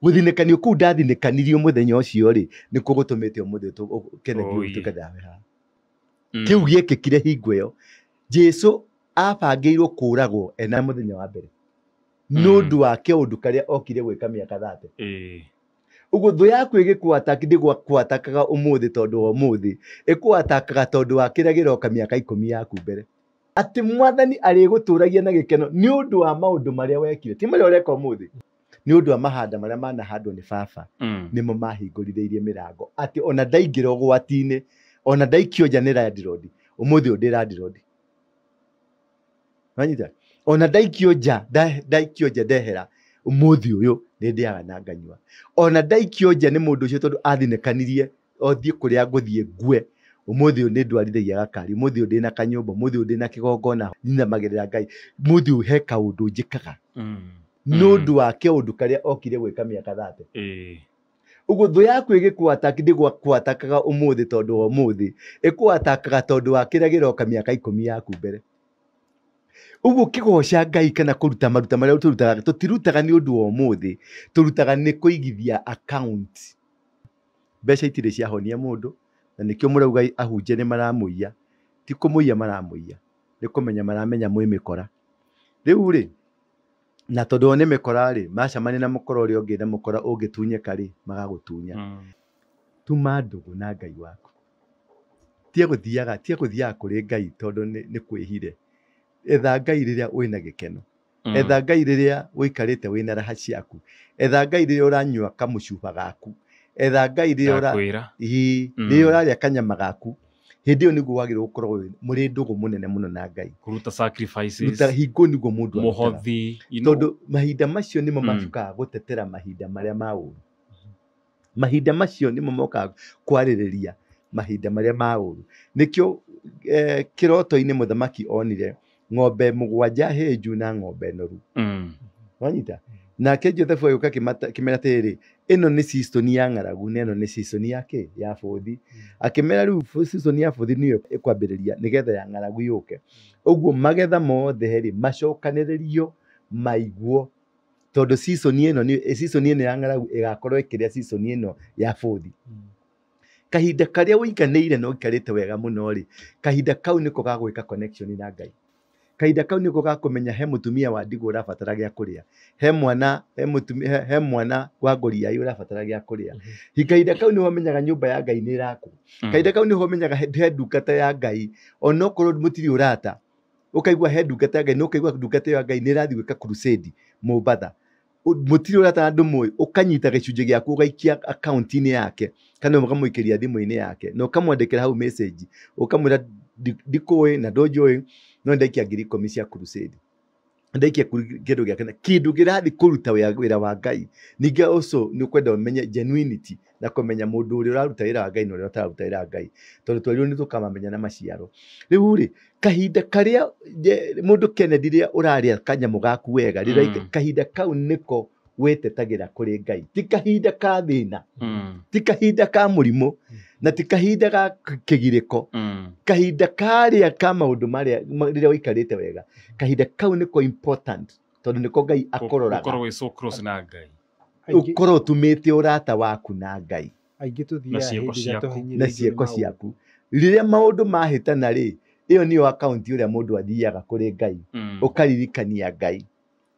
guthinekanio kuu ndathinekanirio muthenya ucio ri ni kugutumite umuthi Kennedy utukathame ha kiu giekikire hingo iyo Jesu abangeirwo kuragwo ena muthenya wa mbere nundu wake undu karia okire gwika miaka 30 uguo thu yaku igikuata ndigwakwatakaga umuthi tondu wa umuthi ikuatakaga tondu wa kiria giroka miaka 10 yaku mbere ati mwathani ariguturagia na gikeno ni undu wa maundu maria wekire ti maria ureka umuthi ni undu wa mahanda maria manahandwo ni baba nimo mahinguritheirie mirango ati ona ndaingira ugwati-ini ona ndaikio nja ni landlord umuthi undi landlord wanyita ona ndaikio nja ndehera umuthi uyu ni ndiaga na nganyua ona ndaikio nja ni mundu ucio tondu athinekanirie othie kuria nguthie ngue umuthi uyu ni ndwarithagia gakari umuthi uyu ndina kanyumba umuthi uyu ndina kigongona nyina magirira Ngai umuthi uyu he kaundu njikaga nundu wake undu karia okire gwika miaka 30 uguo thu yaku igikuata ndigwakwatakaga umuthi tondu wa umuthi ikuatakaga tondu wa kiria giroka miaka 10 yaku mbere uguo kigoca Ngai kana kuruta maruta maria turutaga tutirutaga ni undu wa umuthi turutaga ni kuigithia account mbeca itire cia honia mundu na nikio murauga ahunje ni maramuiya ti kumuiya maramuiya ni kumenya maramenya mwimikora riu ri na tondu one mikora ri macamani na mukora uri ungi na mukora ungitunyeka ri magagutunya tuma ndugu na Ngai waku tie guthiaga kuri Ngai tondu ni kwihire etha Ngai riria wina gikeno etha Ngai riria wikarite wina raha ciaku etha Ngai riria uranyua kamucuba gaku etha Ngai riria uraria kanyama gaku hindi yo niguo wagirwo gukorwo muri ndugu munene muno na Ngai kuruta sacrifices ruta hingo niguo mundu muhothi tondu mahinda macio nimo macukaga gutetera mahinda maria ma uru mahinda macio nimo mokaga kwaririria mahinda maria ma uru nikio kiroto-ini muthamaki onire ng'ombe mugwanja henju na ng'ombe noru wanyita nake Joseph yuka kimera tiri ino ni season ya ng'aragu neno ni season yake ya bothi akimera riu season ya bothi niyo ikwambiriria nigetha ya ng'aragu yuke uguo magetha mothe heri macokaniririo maiguo tondu season ino ya ng'aragu igakorwo ikiria season ino ya bothi kahinda karia wikanire no ikarite wega muno ri kahinda kau niko gagwika connection na Ngai kahinda kau niko gakumenya he mutumia wa ndigwa urabatara gya kuria he mwana wa ngoria yu urabatara gya kuria kahinda kau niho menyaga nyumba ya Ngai ni iraku kahinda kau niho menyaga he ndungata ya Ngai onokorwo mutiri urata ukaigwa he ndungata ya Ngai no ukaigwa ndungata ya Ngai ni irathi gwika crusade Mombatha mutiri urata andu moy ukanyita gicunje gyaku ugaikia account-ini yake kana ukamuikiria thimu-ini yake no kamwandikira hau message ukamwira ndikuwe na ndojoi no ndaikia 10,000 cia crusade ndaikia kindu gya kana kindu girathi kuruta wira wa Ngai ninge also ni kwenda umenye genuinity na kumenya mundu uri uraruta wira wa Ngai no uri utaruta wira wa Ngai tondu twari ni tukamamenya na maciaro riu ri kahinda karia mundu Kennedy ria uraria kanyamu gaku wega rira kahinda kau niko wetetagira kuri Ngai ti kahinda ka thina ti kahinda ka murimo na ti kahinda ga kigiriko kahinda karia ka maundu maria rira wikarite wega kahinda kau niko important tondu niko Ngai akororaga ukorwo so close na Ngai ukorwo tumite urata waku na Ngai aingi tuthia na cieko ciaku riria maundu mahitana ri iyo niyo account uria mundu athiaga kuri Ngai ukaririkania Ngai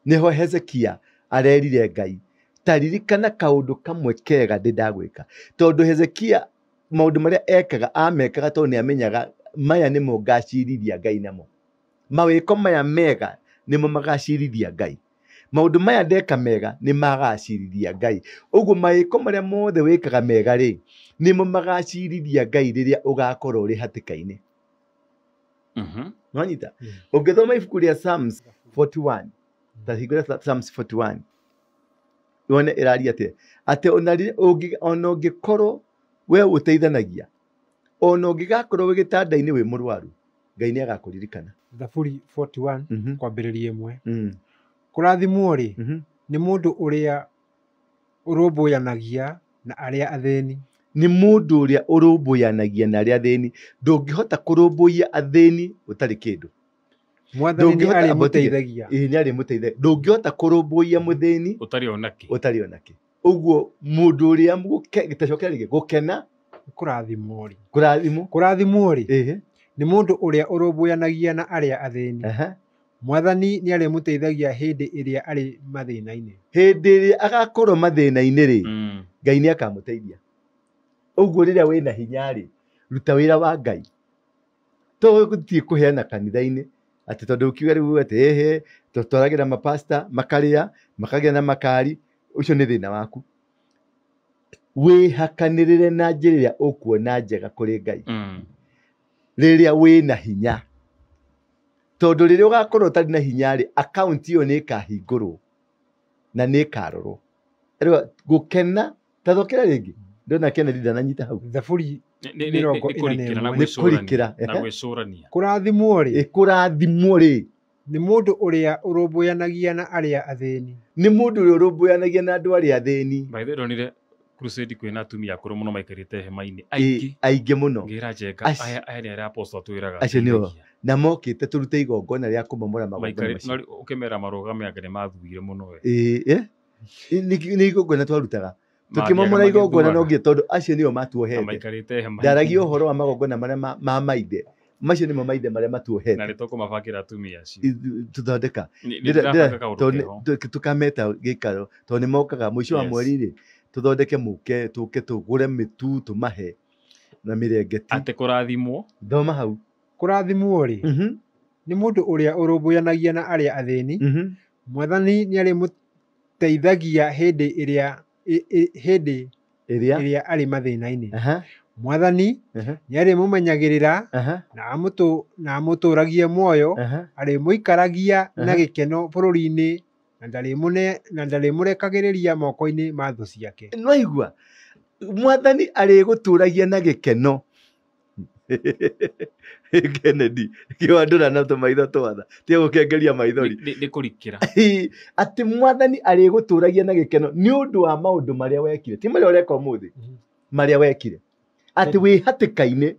niho Hezekia arerire Ngai taririkana kaundu kamwe kega ndindagwika tondu Hezekia maundu maria ekaga amekaga tondu ni amenyaga maya nimo ngacirithia Ngai namo mawiko maya mega nimo magacirithia Ngai maundu maya ndeka mega ni magacirithia Ngai uguo mawiko maria mothe wikaga mega ri nimo magacirithia Ngai riria ugakorwo uri hatika-ini nwanyita ungithoma ibuku ria Psalms 41 tahigura Psalms 41 yone iraria ate ona ungikorwo we uteithanagia ona ungigakorwo gitanda-ini wi murwaru Ngai ni agakuririkana Thaburi 41 kwambiriria imwe kurathimwo ri ni mundu uria urumbuyananagia na aria atheni ni mundu uria urumbuyanagia na aria atheni ndungihota kurumbuya atheni utari kindu mwathani ni ari muteithagia ni ari muteithagia ndungihota kurumbuya mutheni utari onaki Uguo mundu uria gitacokera rigi gukena kurathimwo ri nĩ mũndũ ũrĩa ũrũmbũyanagia na arĩa athĩni. Mwathani nĩ arĩmũteithagia hĩndĩ ĩrĩa arĩ mathĩna-inĩ. Hĩndĩ ĩrĩa agakorwo mathĩna-inĩ rĩ, Ngai nĩ akamũteithia. Ũguo rĩrĩa wĩna hinya rĩ, ruta wĩra wa Ngai. To gũthiĩ kũheana kanitha-inĩ atĩ tondũ ukiuga rĩu atĩ tũtwaragĩra mapasta makarĩa makagĩa na makari, ũcio nĩ thĩna waku. Wĩhakanĩrĩre na njĩra ĩrĩa ũkuona njega kũrĩ Ngai rĩrĩa wĩna hinya. Tondũ rĩrĩa ũgakorwo ũtarĩ na hinya rĩ, akaunti ĩyo nĩ ĩkahingũrwo na nĩ ĩkarorwo. Gũkena ta thokera rĩngĩ ndona Kennedy ndananyita hau. Thaburi nĩ kũrikĩra na gwĩcũrania. Kũrathimwo rĩ, kũrathimwo rĩ, nĩ mũndũ ũrĩa ũrũmbũyanagia na arĩa athĩni. Nĩ mũndũ ũrĩa ũrũmbũyanagia na andũ arĩa athĩni. By the way, ndonire crusade kwĩna atumia akũrũ mũno maikarĩte hema-inĩ aingĩ mũno. Ngĩra Njenga aya nĩ arĩa apostle twĩraga. Acio nĩo na mokĩte tũrute igongona rĩa kũmomora magongona macio. Ũkĩmera marũgame anga nĩ mathuire mũno we. Nĩ igongona twarutaga tukĩmomora igongona no nginya tondũ acio nĩo matuohete. Ndaragia ũhoro wa magongona marĩa ma maithe. Macio nĩmo maithe marĩa matuohete. Na nĩtũkũmabakĩra atumia acio. Tuthondeka. Tukameta gĩikaro tondũ nĩ mokaga mũico wa mweri rĩ, tuthondeke mũke tũke tũgũre mĩtu tũmahe na mĩrengeti. Atĩ kũrathimwo. Thoma hau. Kũrathimwo rĩ, nĩ mũndũ ũrĩa ũrũmbũyanagia na arĩa athĩni. Mwathani nĩ arĩmũteithagia hĩndĩ ĩrĩa arĩ mathĩna-inĩ. Mwathani nĩ arĩmũmenyagĩrĩra na amũtũragie muoyo, arĩmũikaragia na gĩkeno bũrũri-inĩ na ndarĩmũrekagĩrĩria moko-inĩ ma thũ ciake. Nĩwaigua Mwathani arĩgũtũragia na gĩkeno. Kennedy kĩwandũra na tũmaitho twatha tiga gũkengeria maithori nĩ kũrikĩra atĩ Mwathani arĩgũtũragia na gĩkeno nĩ ũndũ wa maũndũ marĩa wekire, ti marĩa ũreka ũmũthĩ, marĩa wekire. Atĩ wĩ hatĩka-inĩ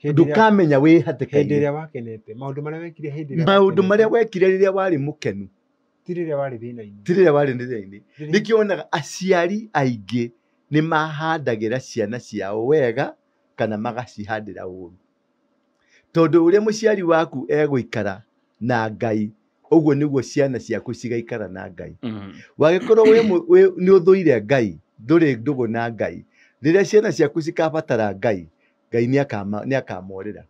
ndũkamenya wĩ hatĩka-inĩ hĩndĩ ĩrĩa wakenete. Maũndũ marĩa wekire rĩrĩa warĩ mũkenu, ti rĩrĩa warĩ thĩna-inĩ. Nĩkĩo wonaga aciari aingĩ nĩ mahandagĩra ciana ciao wega kana magacihandĩra ũru. Tondũ ũrĩa mũciari waku egũikara na Ngai, ũguo nĩguo ciana ciaku cigaikara na Ngai. Wagĩkorwo nĩ ũthũire Ngai, ndũrĩ ndũgũ na Ngai, rĩrĩa ciana ciaku cikabatara Ngai, Ngai nĩ akamorĩra.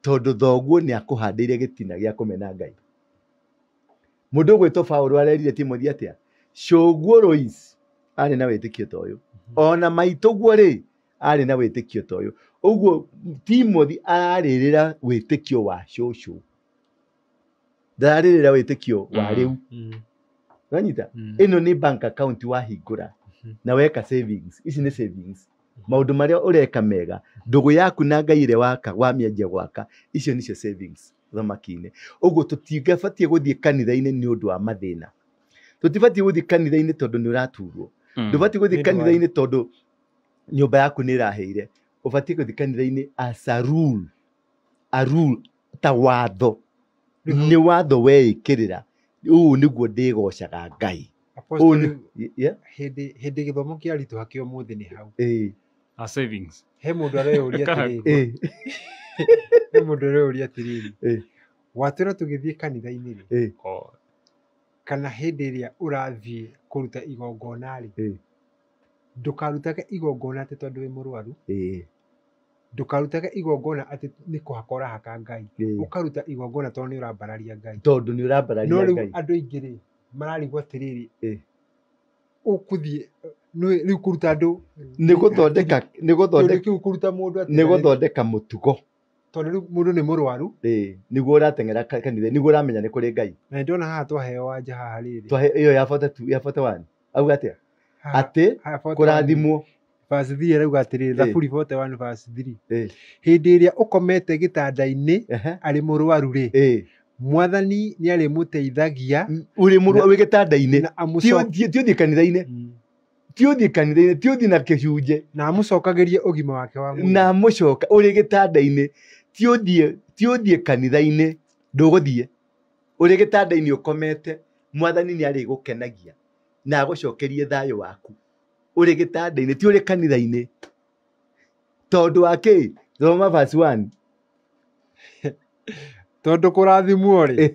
Tondũ thoguo nĩ akũhandĩire gĩtina gĩa kũmena Ngai. Mũndũ ũgwĩtwo Paũlũ arerire Timothi atĩa? Cũguo Lois arĩ na wĩtĩkio ta ũyũ, ona maitũguo rĩ arĩ na wĩtĩkio ta ũyũ. Ũguo Timothi ararĩrĩra wĩtĩkio wa cũcũ, ndararĩrĩra wĩtĩkio wa rĩu. Wanyita ĩno nĩ bank account wahingũra na weka savings. Ici nĩ savings. Maũndũ marĩa ũreka mega, ndũgũ yaku na Ngai ĩrĩa wamĩanjia gwaka, icio nĩcio savings thamaki-inĩ. Ũguo tũtingĩbatiĩ gũthiĩ kanitha-inĩ nĩ ũndũ wa mathĩna. Tũtibatiĩ gũthiĩ kanitha-inĩ tondũ nĩ ũraturwo. Ndũbatiĩ gũthiĩ kanitha-inĩ tondũ nyũmba yaku nĩ ĩrahĩire. Ũbatiĩ gũthiĩ kanitha-inĩ as a rule, ta watho. Nĩ watho weĩkĩrĩra. Ũũ nĩguo ndĩgocaga Ngai. Hĩndĩ gĩthomo kĩa ritũ hakĩ ũmũthĩ nĩ hau. A savings. He mũndũ areyũria atĩrĩrĩ, watwĩra tũgĩthiĩ kanitha-inĩ rĩ, kana hĩndĩ ĩrĩa ũrathiĩ kũruta igongona rĩ, ndũkarutage igongona atĩ tondũ wĩ mũrwaru, ndũkarutage igongona atĩ nĩ kũhaka ũrahaka Ngai, ũkaruta igongona tondũ nĩ ũrambararia Ngai. No rĩu andũ aingĩ rĩ mararigwo atĩrĩrĩ, ũkũthiĩ rĩu kũruta andũ nĩ gũthondeka mũtugo, tondũ rĩu mũndũ nĩ mũrwaru nĩguo ũrateng'era kanitha, nĩguo ũramenya nĩ kũrĩ Ngai. Na ndona haha twaheo wanja haha rĩrĩ, ĩyo ya 41 auga atĩa atĩ kũrathimwo. Verse 3 arauga atĩrĩrĩ, Thaburi 41 verse 3, hĩndĩ ĩrĩa ũkomete gĩtanda-inĩ arĩ mũrwaru rĩ, Mwathani nĩ arĩmũteithagia. Ũrĩ mũrwaru wĩ gĩtanda-inĩ, ti ũthiĩ kanitha-inĩ, ti ũthiĩ na kĩcunjĩ, na amũcokagĩrie ũgima wake wa mwĩrĩ, na amũcoka ũrĩ gĩtanda-inĩ, ti ũthiĩ kanitha-inĩ, ndũgũthiĩ ũrĩ gĩtanda-inĩ ũkomete. Mwathani nĩ arĩgũkenagia na agũcokerie thayũ waku. uri gitanda-ini ti uri kanitha-ini tondu wa ki thoma verse 1 tondu kurathimwo ri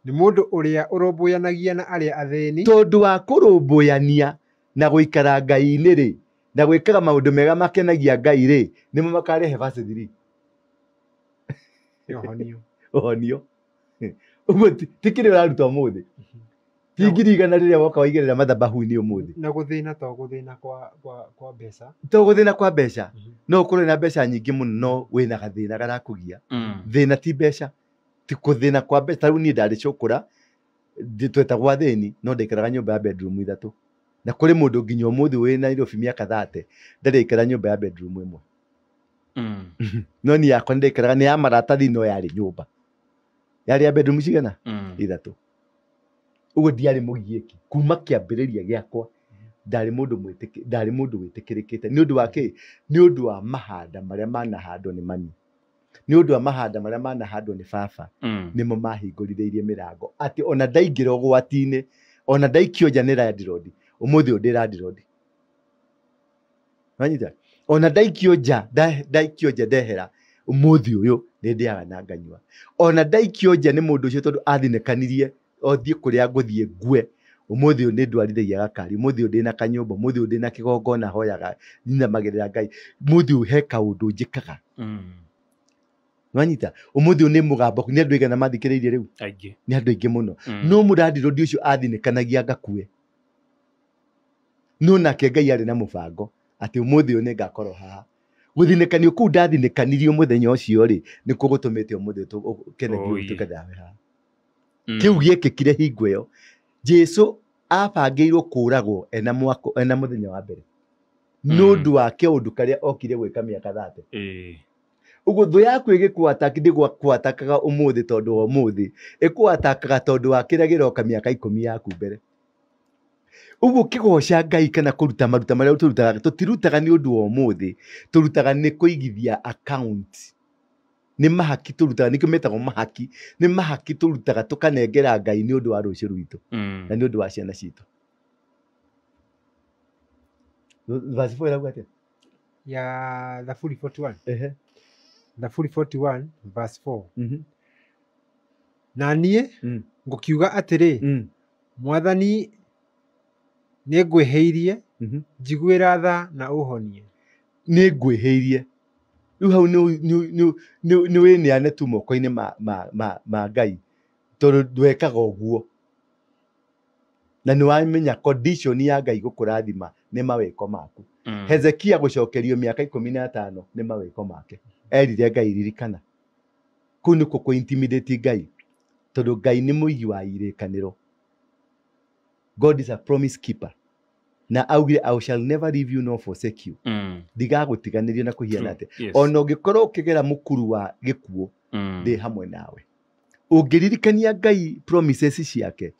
ni mundu uria urumbuyanagĩa na aria athĩni tondu wa kurumbuyania na guikara Ngai-ini ri na gwikaga maundu mega makenagia Ngai ri nimo makarehe verse 3 ohonio uguo tikire uraruta umuthi ti ngiri igana riria woka waigirira mathabahu-ini umuthi na guthina to guthina kwa mbeca to guthina kwa mbeca no ukorwo na mbeca nyingi muno no wina gathina garakugia thina ti mbeca ti kuthina kwa mbeca riu ni ndari cukura twetagwo athĩni no ndaikaraga nyũmba ya bedroom 3 na kuri mundu nginya umuthi wi Nairobi miaka 30 ndari ikara nyũmba ya bedroom 1 no ni yakwa ndaikaraga ni ya maratathi no yari nyũmba yari ya bedroom cigana 3 uguo ndiari mugieki kuma kiambiriria giakwa ndari mundu witikirikite ni undu wa ki ni undu wa mahanda maria manahandwo ni mami ni undu wa mahanda maria manahandwo ni baba nimo mahingũrithĩirie mirango ati ona ndaingira ũgwati-inĩ ona ndaikio nja ni landlord umuthi ndi landlord wanyita ona ndaikio nja ndehera umuthi uyu ni ndiaga na nganyua ona ndaikio nja ni mundu ucio tondu athinekanirie othie kuria nguthie ngue umuthi uyu ni ndwarithagia gakari umuthi uyu ndina kanyumba umuthi uyu ndina kigongona hoyaga nyinamagirira Ngai umuthi uyu he kaundu njikaga wanyita umuthi uyu ni mugambo ni andu igana mathikiriirie riu aingĩ ni andu aingi muno no mulandlord ucio athinekanagia ngakue no nake Ngai ari na mubango ati umuthi uyu ni ngakorwo haha guthinekanio kuu ndathinekanirio muthenya ucio ri ni kugutumite umuthi kenegio tukathame haha kiu giekikire hingo iyo Jesu abangĩirwo kũragwo ena muthenya wa mbere nundu wa kiundu karia okire gwika miaka 30 uguo thu yaku igikuataka ndiguatakaga umuthi tondu wa umuthi ikuatakaga tondu wa kiria giroka miaka 10 yaku mbere uguo kigoca Ngai kana kuruta maruta maria tutirutaga ni undu wa umuthi turutaga ni kuigithia account ni mahaki turutaga nikio metagwo mahaki ni mahaki turutaga tukanengera Ngai ni undu wa rucio rwitu na ni undu wa ciana citu verse 4 iraguga atia ya Thaburi 41 Thaburi 41 verse 4 na niĩ ngũkiuga atĩrĩ Mwathani nĩ ngwĩhĩirie njiguĩra tha na ũhonie nĩ ngwĩhĩirie riu hau nĩ wĩneane tu moko-inĩ ma Ngai tondũ ndwekaga ũguo na nĩ wamenya condition ya Ngai gũkũrathima nĩ mawĩko maku Hezekia gũcokerio miaka 15 nĩ mawĩko make erire Ngai ririkana kũu nĩkuo kũ-intimidate Ngai tondũ Ngai nĩ mũigi wa irĩkanĩro God is a promise keeper na augire I shall never leave you nor forsake you ndigagũtiganĩria na kũhiana atĩ ona ũngĩkorwo ũkĩgera mũkuru wa gĩkuũ ndĩ hamwe nawe ũngĩririkania Ngai promises ciake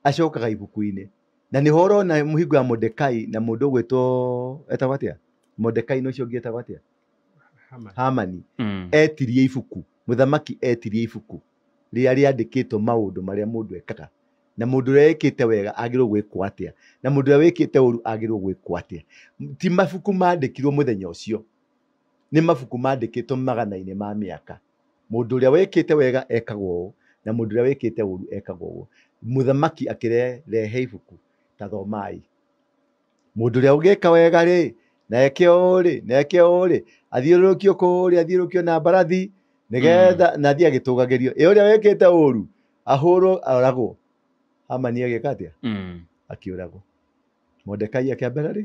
acokaga ibuku-inĩ na nĩ horo na mũhingo ya Mordekai na mũndũ ũgwĩtwo etagwo atia Mordekai no cio ũngĩ etagwo atia Hamani etirie ibuku mũthamaki etirie ibuku rĩrĩa rĩandĩkĩtwo maũndũ marĩa mũndũ ekaga na mundu ũrĩa wĩkĩte wega agĩrĩirwo gwĩkwo atĩa na mundu ũrĩa wĩkĩte ũru agĩrĩirwo gwĩkwo atĩa ti mabuku mandĩkirwo mũthenya ũcio nĩ mabuku mandĩkĩtwo magana-inĩ ma mĩaka mundu ũrĩa wĩkĩte wega ekagwo ũũ na mundu ũrĩa wĩkĩte ũru ekagwo ũũ mũthamaki akĩrehe ibuku ta thomai mundu ũrĩa ũgĩka wega rĩ na eke ũũ athiũrũrũkio na mbarathi nĩgetha na thiĩ agĩtũgagĩrio ũrĩa wĩkĩte ũru ahũrwo aragwo Hamani agĩka atĩa akĩũragwo Mordekai akĩambara rĩ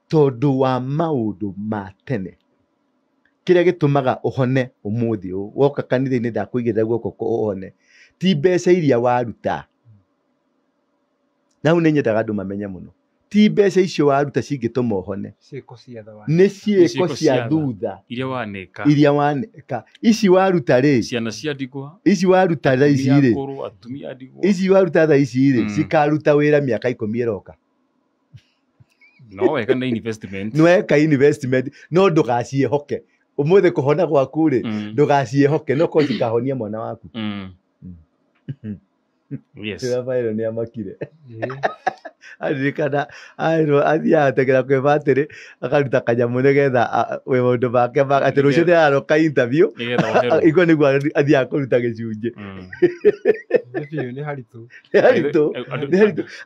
tondu wa maũndũ ma tene kĩrĩa gĩtũmaga ũhone ũmũthĩ ũũ woka kanitha-inĩ ndakũigĩrĩra guoko ũhone ti mbeca iria waruta na hau nĩ nyendaga andũ mamenye mũno ti mbeca icio waruta cingĩtũma ũhone nĩ ciĩko cia thutha iria wanĩka ici waruta rĩ ciana cia ndigwa ici waruta tha ici rĩ ici waruta tha ici rĩ cikaruta wĩra mĩaka 10 ĩroka no weka na investment no ndũgaciĩhoke ũmũthĩ kũhona gwaku rĩ ndũgaciĩhoke no ko cikahonia mwana waku Yes. Rafael ni amakire. Aririkana athiaga ategera kwĩ batĩrĩ akaruta kanyamu nĩgetha we maũndũ make atĩ rũciũ nĩaroka interview igua nĩguo athiaga kũruta gĩcunjĩ. Nĩ haritũ.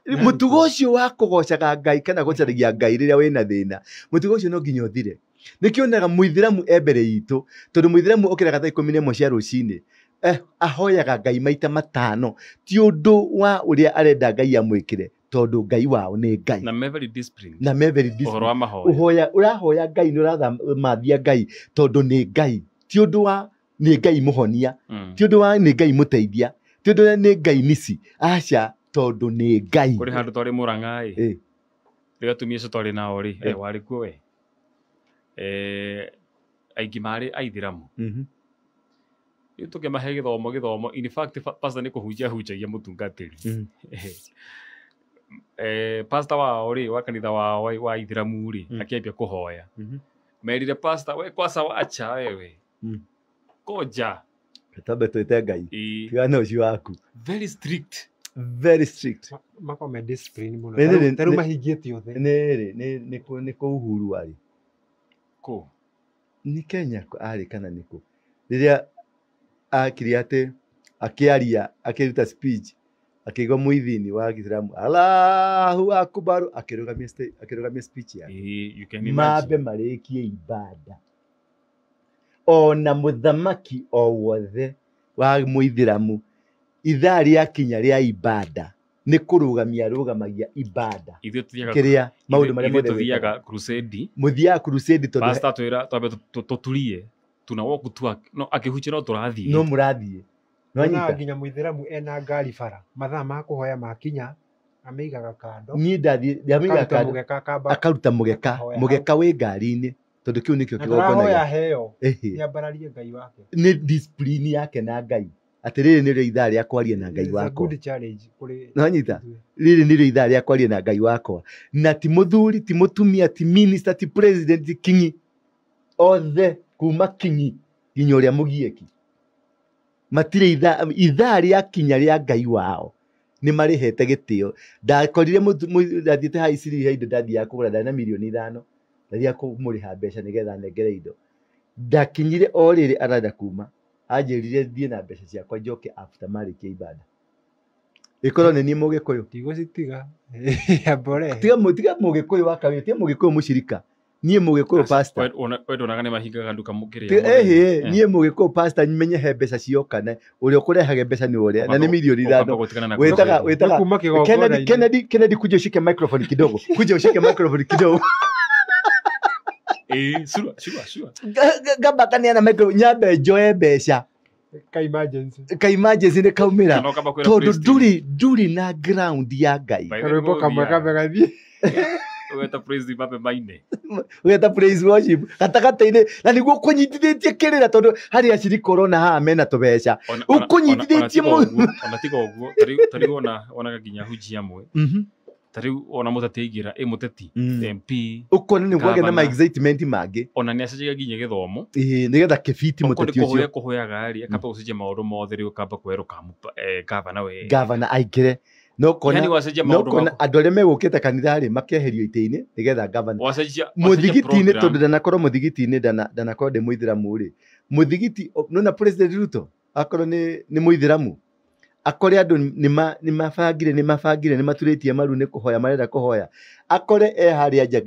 Mũtugo ũcio wa kũgocaga Ngai kana gũcaragia Ngai rĩrĩa wĩna thĩna, mũtugo ũcio no nginya ũthire. Nĩkĩonaga Mũithĩramu mbere itũ, tondũ Mũithĩramu ũkĩraga thaa 11 cia rũcinĩ ahoyaga Ngai maita 5, ti ũndũ wa ũrĩa arenda Ngai amwĩkĩre, tondũ Ngai wao nĩ Ngai. Na me very disciplined. Na me very disciplined. Ũhoro wa mahoya. Ũrahoya Ngai nĩ ũrathamathia Ngai tondũ nĩ Ngai. Ti ũndũ wa nĩ Ngai mũhonia. Ti ũndũ wa nĩ Ngai mũteithia. Ti ũndũ wa nĩ Ngai nici. Aca tondũ nĩ Ngai. Kũrĩ handũ twarĩ Mũrang'a rĩrĩa atumia acio twarĩ nao warĩ kuo we. Aingĩ marĩ Aithĩramu. Rĩu tũkĩmahe gĩthomo. In fact, pastor nĩ kũhunjagia mũtungatĩri. Pastor wao wa kanitha wao wa Ithĩramu akĩambia kũhoya. Merire pastor, we kwasa wacha wewe. Koja. Tambe twĩte Ngai. Tigana ũcio waku. Very strict. Very strict. Makome discipline mũno. Tarũ mahingĩte othe. Nĩ kũ Uhuru arĩ. Kũ? Ni Kenya arĩ kana nĩ kũ? Rĩrĩa akiri atĩ akĩaria akĩruta speech akĩigua mũithini wa Gĩithĩramu Allahu Akbar akĩrũgamia speech yake. Mambe marĩkie ibada. Ona mũthamaki o wothe wa Mũithĩramu ithaa rĩakinya rĩa ibada nĩ kũrũgamia rũgamagia ibada. Kĩrĩa maũndũ marĩa mothe tuthiaga crusade. Mũthiaga crusade tondũ pastor twĩra twambe tũtulie. Tuna walk tu no akĩhutia no tũrathiĩ. No mũrathiĩ. No anyita nginya Mũithĩramu ena ngari bara. Mathaa ma kũhoya makinya ameigaga kando. Niĩ ndathiĩ kando akaruta mũgeka wĩ ngari-inĩ tondũ kĩu nĩkĩo kĩgongona. Ahoya heo. Nĩambararie Ngai wake. Nĩ discipline yake na Ngai. Atĩ rĩrĩ nĩrĩo ithaa rĩa kwaria na Ngai wakwa. Good challenge kũrĩ. No anyita. Rĩrĩ nĩrĩo ithaa rĩa kwaria na Ngai wakwa. Na ti mũthuri, ti mũtumia, ti minister, ti president, ti kingi. Othe kuma kingi nginya ũrĩa mũgieki. Matirĩ ithaa rĩa kinya rĩa Ngai wao. Nĩ marĩhete gĩtĩo. Ndakorire ndathiĩte ha Isiri he indo ndathiaga kũgũra ndarĩ na mirioni 5. Ndathiaga kũmũrĩha mbeca nĩgetha nengere indo. Ndakinyire o rĩrĩ arenda kuma. Anjĩrire thiĩ na mbeca ciakwa njoke after marĩkia ibada. Ĩkorwo nĩ niĩ Mũgĩkũyũ. Tigũcitiga. Ambore. Tiga Mũgĩkũyũ wa kawĩra, tiga Mũgĩkũyũ mũcirika. Niĩ Mũgĩkũyũ pastor. Wendonaga nĩ mahingaga nduka mũkĩrĩa. Niĩ Mũgĩkũyũ pastor menye he mbeca ciokane. Ũrĩa ũkũrehaga mbeca nĩ ũrĩa. Na nĩ mirioni 5. Wetaga Kennedy kuja ushike microphone kidogo. Kuja ushike microphone kidogo. Sure. Gamba kaniana microphone nyambe njoe mbeca. Ka emergency nĩ kaumĩra. Tondũ nduri na ground ya Ngai. Karwĩmbo kamwe kabegathi. Weta praise mape maine. Weta praise worship gatagatĩ-inĩ na nĩguo ũkũnyitithĩtie kĩrĩra tondũ harĩ aciri corona haha mena tũbeca. Ũkũnyitithĩtie mũno. Ona tiga ũguo tariũ ona nginya hujia amwe. Tariũ ona mũteti aigĩra mũteti MP. Ũkona nĩguo agĩa na excitement mangĩ. Ona nĩ acenjagia nginya gĩthomo. Nĩgetha kĩbiti mũteti ũcio. Kũhoyaga rĩ akamba gũcenjia maũndũ mothe rĩu kamba kwerũka gavana we. Gavana aingĩre. No kona andũ arĩa megũkĩte kanitha rĩ makeherio itĩ-inĩ nĩgetha gavana mũthigiti-inĩ tondũ ndanakorwo mũthigiti-inĩ ndanakorwo ndĩ Mũithĩramu rĩ mũthigiti nona president Ruto akorwo nĩ Mũithĩramu akore andũ nĩ mabangire nĩ maturĩtie maru nĩ kũhoya marenda kũhoya akore harĩa nja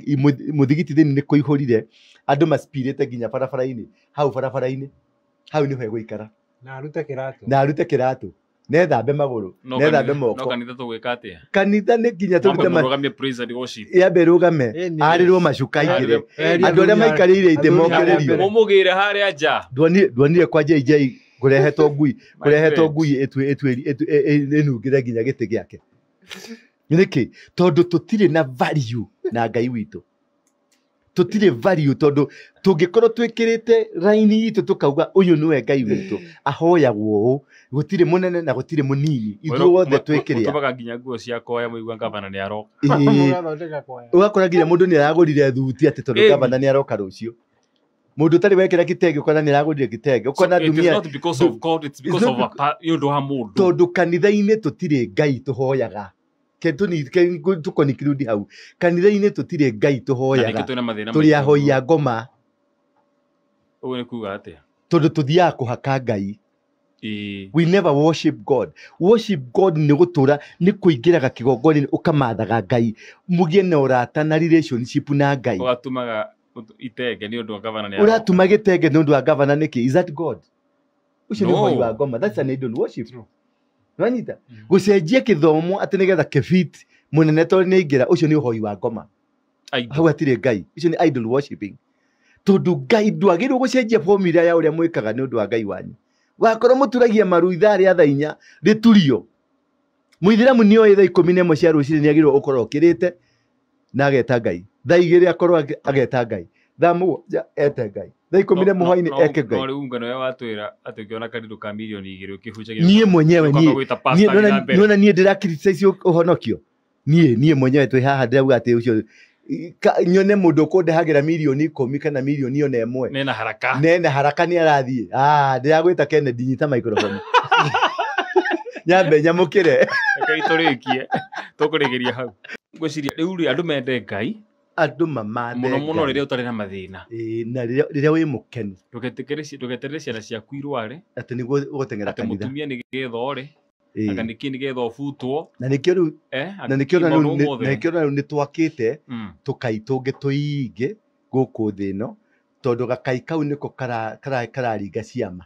mũthigiti thĩinĩ nĩ kũihũrire andũ maspirĩte nginya barabara-inĩ hau nĩho egũikara na arute kĩratũ nethambe magũrũ nethambe moko. No kanitha tũgwĩka atĩa? Kanitha nĩ nginya tũrũgamie praise and worship. Yambe rũgame arĩrwo macuka igĩrĩ andũ arĩa maikarĩire itĩ mokererio mũmũgĩre harĩa nja. Ndwonire kwa JJ kũrehetwo ngui ĩnungĩre nginya gĩtĩ gĩake. Nĩkĩ tondũ tũtirĩ na value na Ngai witũ. Tũtirĩ value tondũ tũngĩkorwo twĩkĩrĩte raini itũ tũkauga ũyũ nĩwe Ngai witũ ahoyagwo ũũ gũtirĩ mũnene na gũtirĩ mũnini ithuĩ wothe twĩkĩrĩa. Ũtũmaga nginya nguo cia koya mũigua gavana nĩ aroka. Ũgakora nginya mũndũ nĩ aragũrire thuti atĩ tondũ gavana nĩ aroka rũciũ. Mundu tari wekira kitenge ukona niragurire kitenge ukona dumia. It's not because of God, it's because of yundu wa mundu. Tondu kanitha-ini tutire Ngai tuhoyaga. Tukonikirundi hau. Kanitha-ini tutire Ngai tuhoyaga. Turi ahoia ngoma. Uwe ni kuga atia. Tondu tuthiaga kuhaka Ngai. We never worship God. Worship God ni gutura ni kuingiraga kigongoni ukamathaga Ngai. Mugie na urata na relationship na Ngai. Ugatumaga itenge ni undu wa governor ni. Uratuma gitenge ni undu wa governor niki? Is that God? Ucio ni uhoi wa ngoma. That's an idol worship. Nwanyita. Gucenjia kithomo ati nigetha kefit munene to ni ingira ucio ni uhoi wa ngoma. Hau atire Ngai. Ucio ni idol worshiping. Tondu Ngai ndwagirwo gucenjia formula ya uria mwikaga ni undu wa Ngai wanyu. Wakorwo muturagia maru ithaa ria thaa 4 riturio. Muithiramu ni oye thaa 11 cia ruciri ni agirwo ukorwo kirite na ageta Ngai. Thaa 2 akorwo ageta Ngai. Thaa 1 ete Ngai. Thaa 11 muhaini eke Ngai. No riu ngano ya watwira ati ukiona kandido ka milioni 2 ukihucagia. Nie mwenyewe niona nie ndira criticize uhonokio. Nie mwenyewe twi haha ndirauga ati ucio nyone mundu kundehagira milioni 10 kana milioni 1 nena haraka ni arathie ndiragwita Kennedy nyita microphone nyambe nyamukire Ngai turikie tukurigiria hau ngwiciria riu ri andu mende Ngai andu mamathe muno riria utari na mathina na riria wi mukenu ndugeterere ciana ciaku irware ati niguo gutengera kanitha mutumia ni getha ore aka niki ni getha ubutwo na nikio riu ni twakite tukaitunge tuinge guku thino tondu gakai kau niko kararinga ciama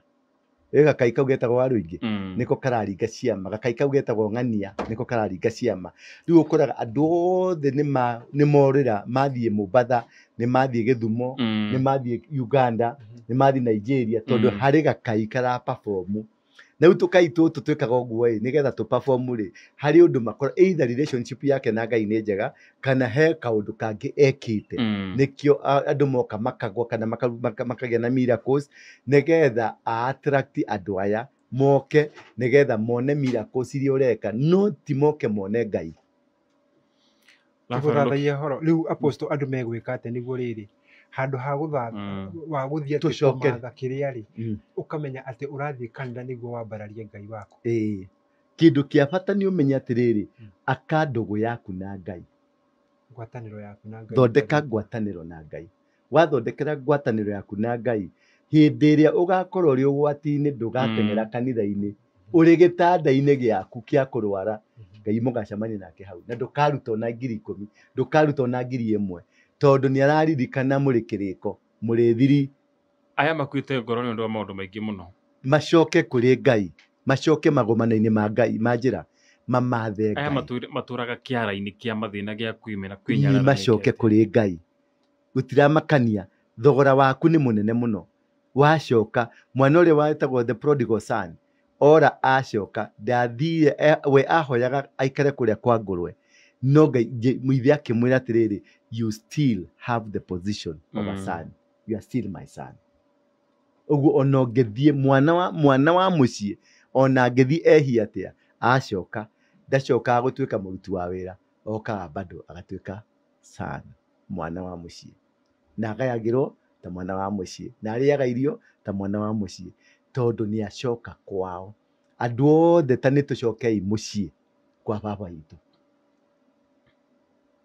gakai kau getagwo waruingi niko kararinga ciama gakai kau getagwo ng'ania niko kararinga ciama riu ukuraga andu othe ni morira mathie Mombasa ni mathie Githumo ni mathie Uganda ni mathie Nigeria tondu hari gakai kara perform na utukai tutu twikaga uguo nigetha tu perform ri hari undu makora either relationship yake na Ngai ni njega kana he kaundu kangi ekite nikio andu moka makagwa kana makagia na miracles nigetha attract andu aya moke nigetha mone miracles iria ureka no ti moke mone Ngai. Tugutharagia horo riu apostle andu megwika ate niguo riri handu ha guthatha wa guthia tucoka kiria ri ukamenya ati urathie kanitha niguo wambararie Ngai wako. Kindu kia bata ni umenya atiriri aka ndugu yaku na Ngai. Ngwataniro yaku na Ngai. Thondeka ngwataniro na Ngai. Wathondekera ngwataniro yaku na Ngai hindi iria ugakorwo ri ugwati-ini ndugatengera kanitha-ini uri gitanda-ini giaku kia kurwara Ngai mugacamania nake hau na ndukaruta na 10,000 ndukaruta na 1,000 tondu ni araririkana muri kiriko muri thiri aya makuite ngoro ni undu wa maundu maingi muno macoke kuri Ngai macoke magomana-ini ma Ngai manjira mamathe Ngai aya maturaga kiara-ini kia mathina gia kwimena kwinyara macoke kuri Ngai gutiramakania thogora waku ni munene muno wacoka mwana uria wetagwo the prodigal son ora acoka ndathire we ahoyaga aikare kuria kwa ngurwe no Ngai muithi akimwira atiriri you still have the position of a son. You are still my son. Ugu ono ngethie mwana wa mucie ona ngethi ehia atia acoka ndacoka gutwika muruti wa wira oka bado agatwika son mwana wa mucie na agayagirwo ta mwana wa mucie na ariaga irio ta mwana wa mucie tondu ni acoka kwao andu othe ta nitucokei mucie kwa baba itu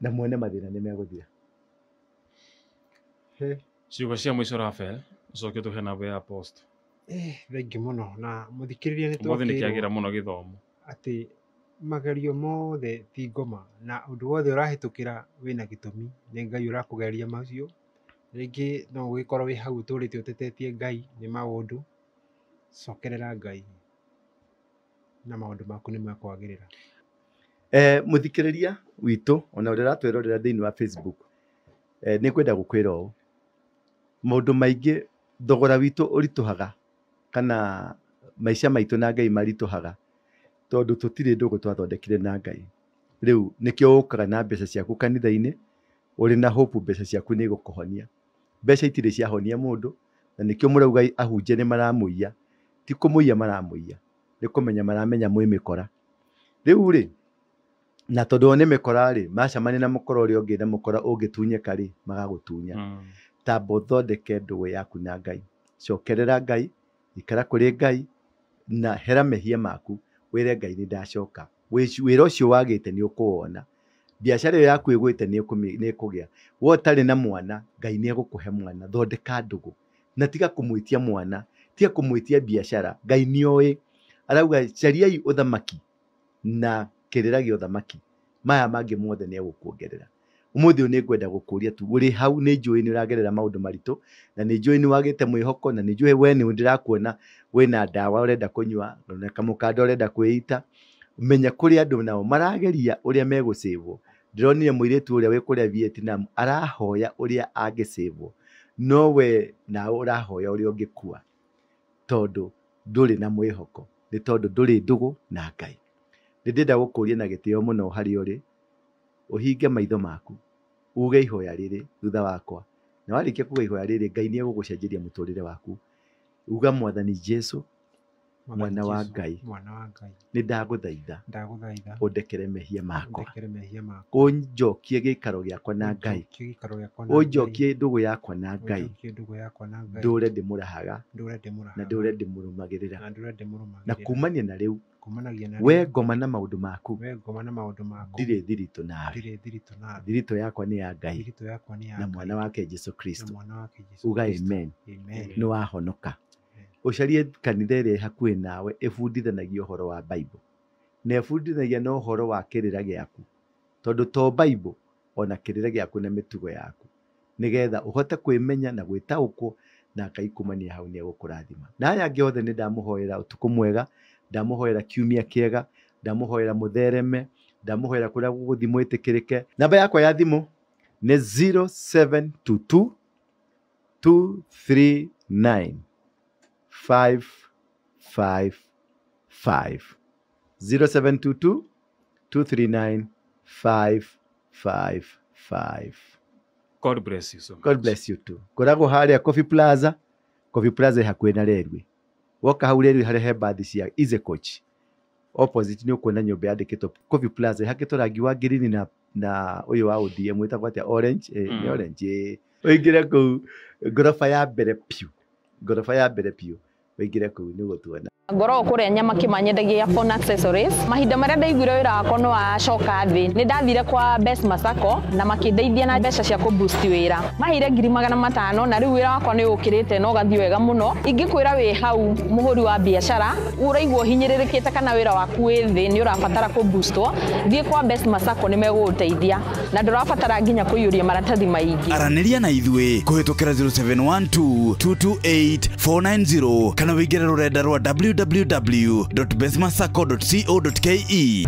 na mwene mathina ni meguthira. Ciugo cia mwico Rafael ucoke tuhe namba ya post. Thengi muno na muthikiriria ni twakirwo ni kiagira muno githomo ati magerio mothe ti ngoma na undu wothe urahitukira wina gitumi ni Ngai urakugeria macio ringi no ugikorwo wi hau turite utetetie Ngai ni maundu cokerera Ngai na maundu maku ni makwagirira. Muthikiriria witu ona uria ratwirorera thiini wa Facebook ni kwenda gukwira u maundu maingi thogora witu urituhaga kana maisha maitu na Ngai marituhaga tondu tutire ndugu twathondekire na Ngai. Riu nikio ukaga na mbeca ciaku kanitha-ini uri na hope mbeca ciaku ni gukuhonia. Mbeca itire ciahonia mundu na nikio murauga ahunjia ni maramuiya ti kumuiya maramuiya ni kumenya maramenya mwimikora. Riu ri na tondu one mikora ri macamani na mukora uria ungi na mukora ungitunyeka ri magagutunya tamba ũthondeke ndũgũ yaku na Ngai, cokerera Ngai, ikara kũrĩ Ngai na hera mehia maku, wĩre Ngai nĩ ndacoka. Wĩra ũcio wagĩte nĩ ũkũwona, biacara ĩyo yaku ĩgwĩte nĩ ĩkũgĩa. Wo ũtarĩ na mwana, Ngai nĩ egũkũhe mwana. Thondeka ndũgũ na tiga kũmwĩtia mwana, tiga kũmwĩtia biacara. Ngai nĩ oĩ, arauga cariai ũthamaki na kĩrĩra gĩa ũthamaki, maya mangĩ mothe nĩ egũkuongerera. Ũmũthĩ nĩ ngwenda gũkũria tu, ũrĩ hau nĩ njũĩ nĩ ũragerera maũndũ maritũ, na nĩ njũĩ nĩ wagĩte mwĩhoko, na nĩ njũĩ we nĩ ndĩrakuona wĩna ndawa ũrenda kũnyua, na kamũkanda ũrenda kwĩita. Menya kũrĩ andũ nao marageria ũrĩa megũsĩvwo. Ndĩronire mũirĩtu ũrĩa wĩ kũrĩa Vietnam arahoya ũrĩa angĩsĩvwo, no we nawe ũrahoya ũrĩa ũngĩkua, tondũ ndũrĩ na mwĩhoko, nĩ tondũ ndũrĩ ndũgũ na Ngai. Nĩ ndĩrenda gũkũria na gĩtĩo mũno harĩa ũrĩ, ũhinge maitho maku, uge ihoya rĩrĩ thutha wakwa, na warĩkia kuga ihoya rĩrĩ, Ngai nĩ egũgũcenjeria mũtũrĩre waku. Uga Mwathani Jesu, mwana wa Ngai, nĩ ndagũthaitha ũndekere mehia makwa, ũnjokie gĩikaro gĩakwa na Ngai, ũnjokie ndũgũ yakwa na Ngai, ndũre ndĩmũrahaga na ndũre ndĩmũrũmagĩrĩra, na kumania na rĩu we ngoma na maũndũ maku, ndirĩ thiritũ nawe. Thiritũ yakwa nĩ ya Ngai na mwana wake Jesu Kristo. Uga amen. Nĩ wahonoka. Ũcarie kanitha ĩrĩa hakuhĩ nawe ĩbundithanagia ũhoro wa Bible, na ĩbundithagia na ũhoro wa kĩrĩra gĩaku, tondũ to Bible ona kĩrĩra gĩaku na mĩtugo yaku, nĩgetha ũhote kwĩmenya na gwĩtaũkwo, na Ngai kumania hau nĩ egũkũrathima. Na aya angĩ othe nĩ ndamũhoera ũtukũ mwega, ndamũhoera kiumia kĩega, ndamũhoera mũthereme, ndamũhoera kũrĩa gũgũthiĩ mwĩtĩkĩrĩke. Namba yakwa ya thimũ nĩ 0722 239 555 0722 239 555. God bless you so much. God bless you too. Koragwo harĩa Coffee Plaza, Coffee Plaza hakuhĩ na railway. Woka hau railway harĩa he bathi cia Easy Coach, opposite nĩ ũkuona nyũmba yandĩkĩtwo Coffee Plaza, hakĩtwo rangi wa green na ũyũ wa ũthie mwĩtagwo atĩa, orange, nĩ orange. Ũingĩre kũu ngorofa ya mbere piũ, ngorofa ya mbere piũ, ũingĩre kũu nĩ ũgũtuona. Ngoro kũrĩa nyama kĩmanyendagia phone accessories. Mahinda marĩa ndaiguire wĩra wakwa nĩ wacoka thĩ, nĩ ndathire kwa Best Masako na makĩndeithia na mbeca cia kũboost wĩra. Maheire 500,000 na rĩu wĩra wakwa nĩ ũkĩrĩte na ũgathiĩ wega mũno. Ingĩkwĩra wĩ hau mũhũri wa biacara, ũraigua hinyĩrĩrĩkĩte kana wĩra waku wĩ thĩ, nĩ ũrabatara kũboostwo, thiĩ kwa Best Masako nĩ megũgũteithia, na ndũrabatara nginya kũiyũria maratathi maingĩ. Aranĩria na ithuĩ kũhĩtũkĩra 0712 228 490 kana wĩingĩre rũrenda rwa www.bestmasako.co.ke.